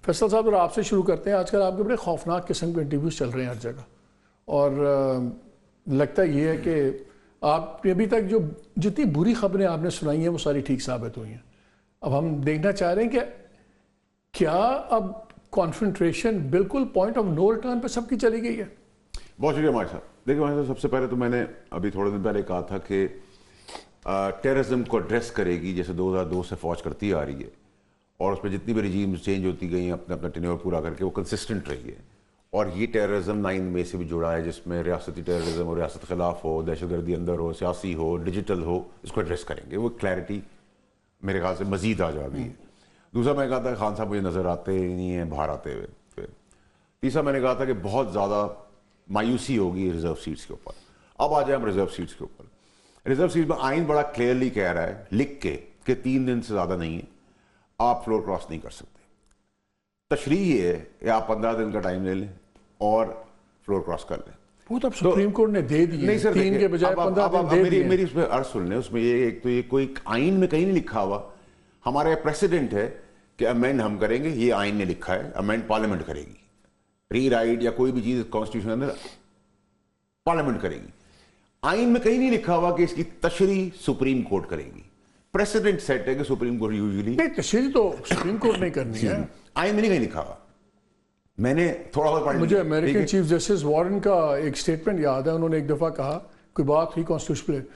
فیصل صاحب آپ سے شروع کرتے ہیں. آج کل آپ کے بڑے خوفناک قسم کے انٹرویوز چل رہے ہیں ہر جگہ, اور لگتا یہ ہے کہ آپ نے ابھی تک جو جتنی بری خبریں آپ نے سنائی ہیں وہ ساری ٹھیک ثابت ہوئی ہیں. اب ہم دیکھنا چاہ رہے ہیں کہ کیا اب کانفنٹریشن بالکل پوائنٹ آف نو ریٹرن پہ سب کی چلی گئی ہے؟ بہت شکریہ ماہر صاحب. دیکھیں ماہر صاحب, سب سے پہلے تو میں نے ابھی تھوڑے دن پہلے کہا تھا کہ ٹیررزم کو ایڈریس کرے گی جیسے 2002 سے فوج کرتی آ رہی ہے, اور اس پہ جتنی بھی ریجیمز چینج ہوتی گئی ہیں اپنا اپنا ٹینیور پورا کر کے, وہ کنسسٹنٹ رہی ہے. اور یہ ٹیررزم 9 مئی سے بھی جڑا ہے, جس میں ریاستی ٹیررزم ہو, ریاست خلاف ہو, دہشت گردی اندر ہو, سیاسی ہو, ڈیجیٹل ہو, اس کو ایڈریس کریں گے. وہ کلیئرٹی میرے خیال سے مزید آ جا گئی ہے. دوسرا میں کہا تھا خان صاحب مجھے نظر آتے نہیں ہیں باہر آتے ہوئے. پھر تیسرا میں نے کہا تھا کہ بہت زیادہ مایوسی ہوگی ریزرو سیٹس کے اوپر. اب آ جائیں ہم ریزرو سیٹس کے اوپر. ریزرو سیٹ میں آئین بڑا کلیئرلی کہہ رہا ہے لکھ کے کہ 3 دن سے زیادہ نہیں ہے, آپ فلور کراس نہیں کر سکتے. تشریح یہ ہے کہ آپ 15 دن کا ٹائم لے لیں اور فلور کراس کر لیں. وہ تو اب سپریم کورٹ نے دے دی. نہیں سر, 3 کے بجائے 15 دن دے دیے. میری اس میں عرض سن لیں. اس میں یہ ایک تو یہ کوئی آئین میں کہیں نہیں لکھا ہوا. ہمارا پریسیڈنٹ ہے کہ امینڈ ہم کریں گے, یہ آئین نے لکھا ہے, امینڈ پارلیمنٹ کرے گی. ری رائٹ یا کوئی بھی چیز کانسٹیٹیوشن اندر پارلیمنٹ کرے گی. آئین میں کہیں نہیں لکھا ہوا کہ اس کی تشریح سپریم کورٹ کرے گی. پریسیڈنٹ سیٹ ہے کہ سپریم کورٹ یوزلی نہیں, تشریح تو سپریم کورٹ نہیں کرنی ہے. آئین میں نہیں کہیں لکھا ہوا. میں نے تھوڑا بہت پڑھ لیا. مجھے امریکن چیف جسٹس وارن کا ایک سٹیٹمنٹ یاد ہے. انہوں نے ایک دفعہ کہا, کوئی بات ہوئی کانسٹیٹیوشن پہ,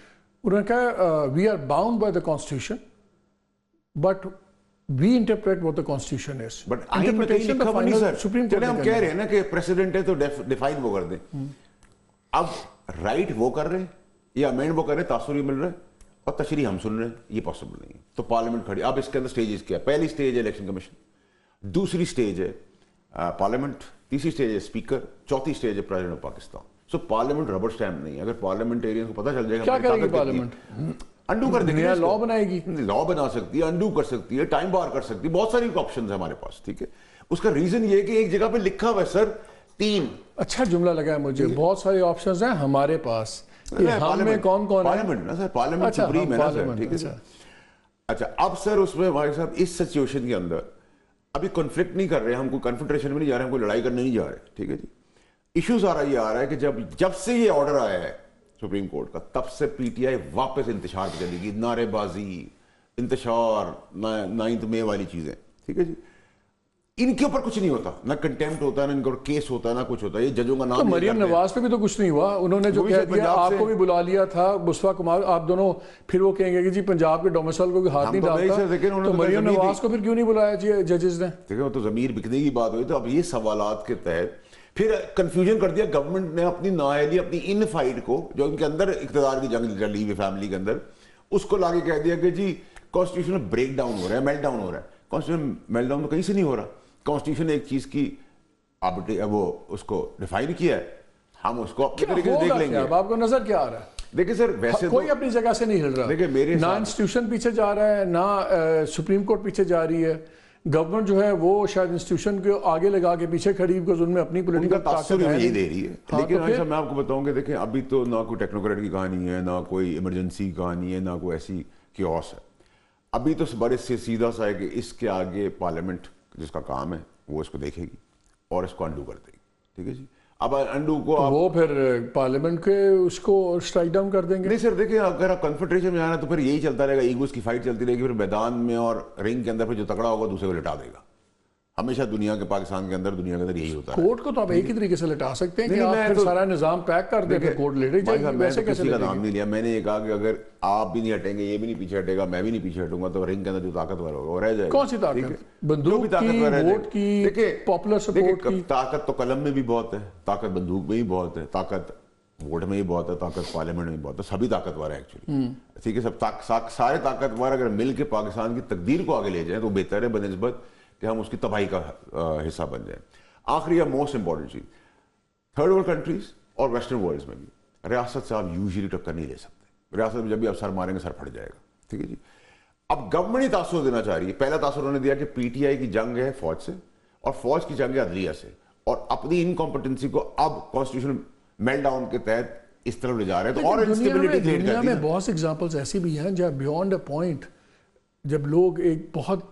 انہوں نے کہا we are bound by the constitution but we interpret what the constitution is. But آئین میں کہیں لکھا ہوا نہیں سر. سپریم کورٹ ہم کہہ رہے ہیں نا کہ پریسیڈنٹ ہے تو ڈیفائن وہ کر دیں. اب رائٹ وہ کر رہے ہیں یا امینڈ وہ کر رہے ہیں, تاثر مل رہا ہے, اور تشریح ہم سن رہے ہیں, یہ پاسبل نہیں ہے. تو پارلیمنٹ کھڑی. اب اس کے اندر سٹیجز کیا ہے؟ پہلی سٹیج ہے الیکشن کمیشن, دوسری سٹیج ہے پارلیمنٹ, تیسری سٹیج ہے اسپیکر, چوتھی سٹیج ہے president of Pakistan. So parliament rubber stamp نہیں ہے. اگر پارلیمنٹیرین کو پتہ چل جائے گا کیا کرے گی پارلیمنٹ, انڈو کر دے گی, نیا لا بنائے گی, لا بنا سکتی ہے, انڈو کر سکتی ہے, ٹائم بار کر سکتی ہے, بہت ساری آپشنز ہیں ہمارے پاس. ٹھیک ہے, اس کا ریزن یہ ہے کہ ایک جگہ پہ لکھا ہوا ہے سر 3. اچھا جملہ لگا ہے مجھے, بہت سارے آپشنز ہیں ہمارے پاس. ہم میں کون کون ہے؟ پارلیمنٹ نا سر, پارلیمنٹ سپریم ہے نا سر. ٹھیک ہے. اچھا اب سر اس میں ہمارے ساتھ اس سچویشن کے اندر ابھی کنفلکٹ نہیں کر رہے ہم, کوئی کنفنٹریشن میں نہیں جا رہے, ہم کوئی لڑائی کرنے نہیں جا رہے. ٹھیک ہے جی. ایشوز آ رہا ہے کہ جب سے یہ آرڈر آیا ہے سپریم کورٹ کا, تب سے پی ٹی آئی واپس انتشار پہ چلی گئی. نعرے بازی, انتشار, 9 مئی والی چیزیں. ٹھیک ہے جی. ان کے اوپر کچھ نہیں ہوتا, نہ کنٹیمپٹ ہوتا ہے, نہ ان کا کیس ہوتا ہے, نہ کچھ ہوتا ہے. یہ ججوں کا نام. مریم نواز پہ بھی تو کچھ نہیں ہوا. انہوں نے جو کہہ دیا, آپ کو بھی بلا لیا تھا, بسوا کمار, آپ دونوں, پھر وہ کہیں گے کہ جی پنجاب کے ڈومیسائل کو ہاتھ نہیں ڈالتا, تو مریم نواز کو پھر کیوں نہیں بلایا جی ججز نے؟ دیکھیں وہ تو ضمیر بکنے کی بات ہوئی. تو اب یہ سوالات کے تحت پھر کنفیوژن کر دیا گورنمنٹ نے اپنی نااہلی, اپنی ان فائٹ کو, جو ان کے اندر اقتدار کی جنگ چلی ہوئی فیملی کے اندر, اس کو لاگے کہہ دیا کہ جی کانسٹیٹیوشن بریک ڈاؤن ہو رہا ہے, میلٹ ڈاؤن ہو رہا ہے. کانسٹیٹیوشن میلٹ ڈاؤن تو کہیں سے نہیں ہو رہا. کانسٹیٹیوشن ایک چیز کی وہ اس کو ڈیفائن کیا ہے, ہم اس کو اپنے طریقے سے دیکھ لیں گے. اب آپ کو نظر کیا آ رہا ہے؟ دیکھیں سر ویسے کوئی اپنی جگہ سے نہیں ہل رہا. دیکھیں میرے نہ انسٹیٹیوشن پیچھے جا رہا ہے, نہ سپریم کورٹ پیچھے جا رہی ہے. گورنمنٹ جو ہے وہ شاید انسٹیٹیوشن کو آگے لگا کے پیچھے کھڑی, بیکاز ان میں اپنی پولیٹیکل طاقت ہے یہی دے رہی ہے. لیکن میں آپ کو بتاؤں کہ دیکھیں ابھی تو نہ کوئی ٹیکنوکریٹ کی کہانی ہے, نہ کوئی ایمرجنسی کی کہانی ہے, نہ کوئی ایسی کیوس ہے. ابھی تو بڑے سے سیدھا سا ہے کہ اس کے آگے پارلیمنٹ جس کا کام ہے وہ اس کو دیکھے گی اور اس کو انڈو کر دے گی. ٹھیک ہے جی. اب انڈو کو وہ پھر پارلیمنٹ کے اس کو اسٹرائک ڈاؤن کر دیں گے. نہیں سر دیکھیں, اگر آپ کنفنٹریشن میں جانا تو پھر یہی چلتا رہے گا, ایگوز کی فائٹ چلتی رہے گی. پھر میدان میں اور رنگ کے اندر پھر جو تکڑا ہوگا دوسرے کو لٹا دے گا. ہمیشہ دنیا کے, پاکستان کے اندر, دنیا کے اندر یہی ہوتا ہے. کورٹ کو تو آپ ایک ہی طریقے سے لٹا سکتے ہیں کہ آپ پھر سارا نظام پیک کر دیں, پھر کورٹ لیٹ جائے گی. ویسے کیسے کا نام نہیں لیا میں نے, یہ کہا کہ اگر آپ بھی نہیں ہٹیں گے, یہ بھی نہیں پیچھے ہٹے گا, میں بھی نہیں پیچھے ہٹوں گا, تو رنگ کے اندر جو طاقتور ہوگا وہ رہ جائے گا. کون سی طاقت؟ بندوق کی, ووٹ کی, پاپولر سپورٹ کی. طاقت تو قلم میں بھی بہت ہے, طاقت بندوق میں بھی بہت ہے, طاقت ووٹ میں بھی بہت ہے, طاقت پارلیمنٹ میں بھی بہت ہے. سبھی طاقتور ہیں ایکچولی. ٹھیک ہے, سب سارے طاقتور اگر مل کے پاکستان کی تقدیر کو آگے لے جائیں تو بہتر ہے بنسبت کہ ہم اس کی تباہی کا حصہ بن جائیں. آخری یا موسٹ امپورٹنٹ چیز, تھرڈ ورلڈ کنٹریز اور ویسٹرن ورلڈ میں بھی ریاست سے آپ یوزلی ٹکر نہیں لے سکتے. ریاست میں جب بھی آپ سر ماریں گے سر پھٹ جائے گا. ٹھیک ہے جی. اب گورنمنٹ ہی تاثر دینا چاہ رہی ہے. پہلا تاثر انہوں نے دیا کہ پی ٹی آئی کی جنگ ہے فوج سے, اور فوج کی جنگ ہے عدلیہ سے, اور اپنی انکمپٹنسی کو اب کانسٹیٹیوشن میلٹ ڈاؤن کے تحت اس طرف لے جا رہے ہیں. تو اور انسٹیبلٹی کریٹ دنیا میں بہت سے ایگزامپلز ایسی بھی ہیں جہاں بیونڈ اے پوائنٹ جب لوگ ایک بہت